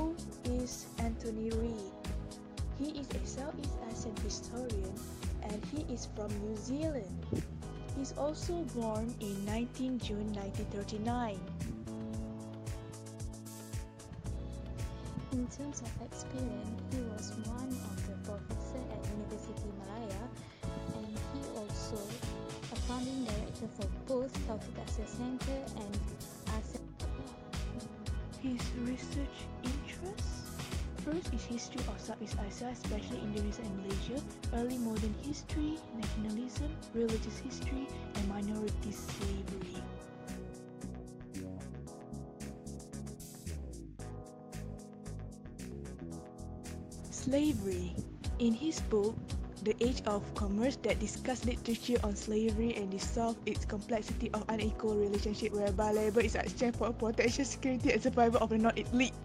who is Anthony Reid. He is a Southeast Asian historian and he is from New Zealand. He's also born in 19 June 1939. In terms of experience, he was one of the professors at University Malaya, and he also a founding director for both Southeast Asia Center and ASEAN. His research interests: first is history of Southeast Asia, especially Indonesia and Malaysia, early modern history, nationalism, religious history, and minority slavery. Slavery. In his book, The Age of Commerce, that discusses literature on slavery and dissolves its complexity of unequal relationship whereby labor is exchanged for protection, security, and survival of the non-elite.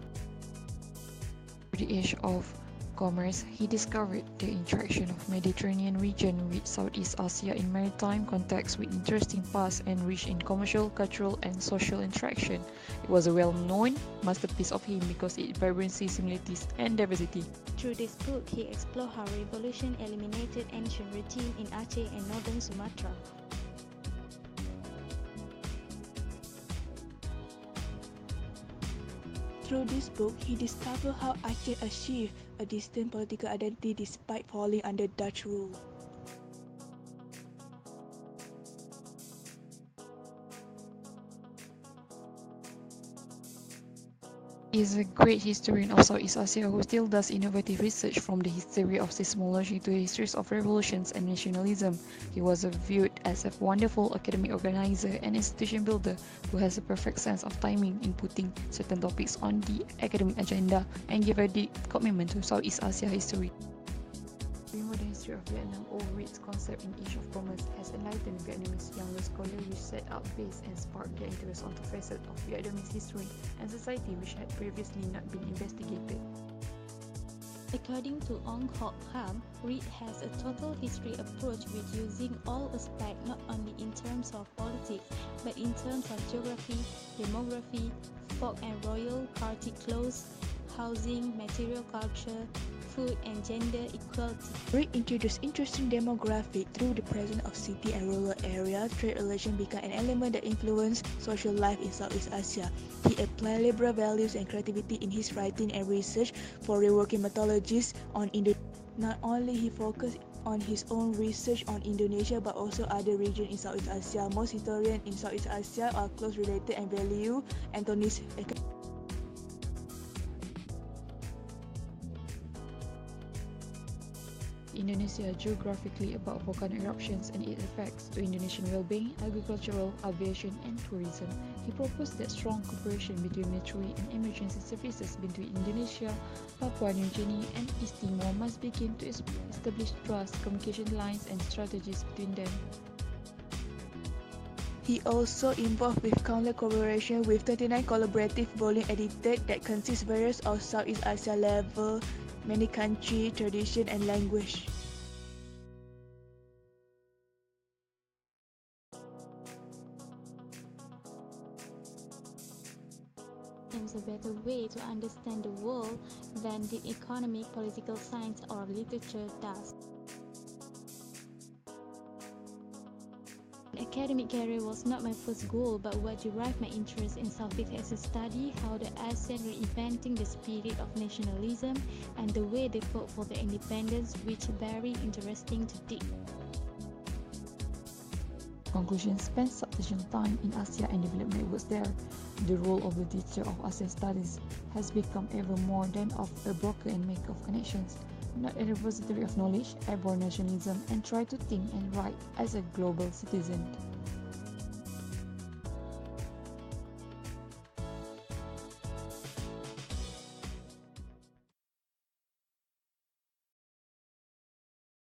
The Age of Commerce, he discovered the interaction of Mediterranean region with Southeast Asia in maritime context with interesting past and rich in commercial, cultural, and social interaction. It was a well-known masterpiece of him because its vibrancy, similarities, and diversity. Through this book, he explored how revolution eliminated ancient regime in Aceh and northern Sumatra. Through this book, he discovered how Aceh achieved a distinct political identity despite falling under Dutch rule. He is a great historian of Southeast Asia who still does innovative research from the history of seismology to the histories of revolutions and nationalism. He was viewed as a wonderful academic organizer and institution builder who has a perfect sense of timing in putting certain topics on the academic agenda and gave a deep commitment to Southeast Asia history. Remember the history of Vietnam or Reid's concept in Age of Commerce has enlightened Vietnamese younger scholars which set up base and sparked their interest onto facets of Vietnamese history and society which had previously not been investigated. According to Ong Hock Ham, Reid has a total history approach with using all aspects not only in terms of politics but in terms of geography, demography, folk and royal party clothes, housing, material culture, food and gender equality. Reid introduced interesting demographic through the presence of city and rural areas. Trade relations became an element that influenced social life in Southeast Asia. He applied liberal values and creativity in his writing and research for reworking methodologies on Indonesia. Not only he focused on his own research on Indonesia but also other regions in Southeast Asia. Most historians in Southeast Asia are close related and value Anthony's Indonesia geographically about volcanic eruptions and its effects to Indonesian well-being, agricultural, aviation, and tourism. He proposed that strong cooperation between military and emergency services between Indonesia, Papua New Guinea, and East Timor must begin to establish trust, communication lines, and strategies between them. He also involved with countless collaboration with 39 collaborative volumes edited that consist various of Southeast Asia level, many country, tradition, and language. There's a better way to understand the world than the economic, political science, or literature does. Academic career was not my first goal, but what derived my interest in Southeast Asia study how the ASEAN reinventing the spirit of nationalism and the way they fought for their independence, which very interesting to dig. Conclusion: spent substantial time in Asia and developed networks there. The role of the teacher of Asian studies has become ever more than of a broker and maker of connections, not a repository of knowledge, abhor nationalism, and try to think and write as a global citizen.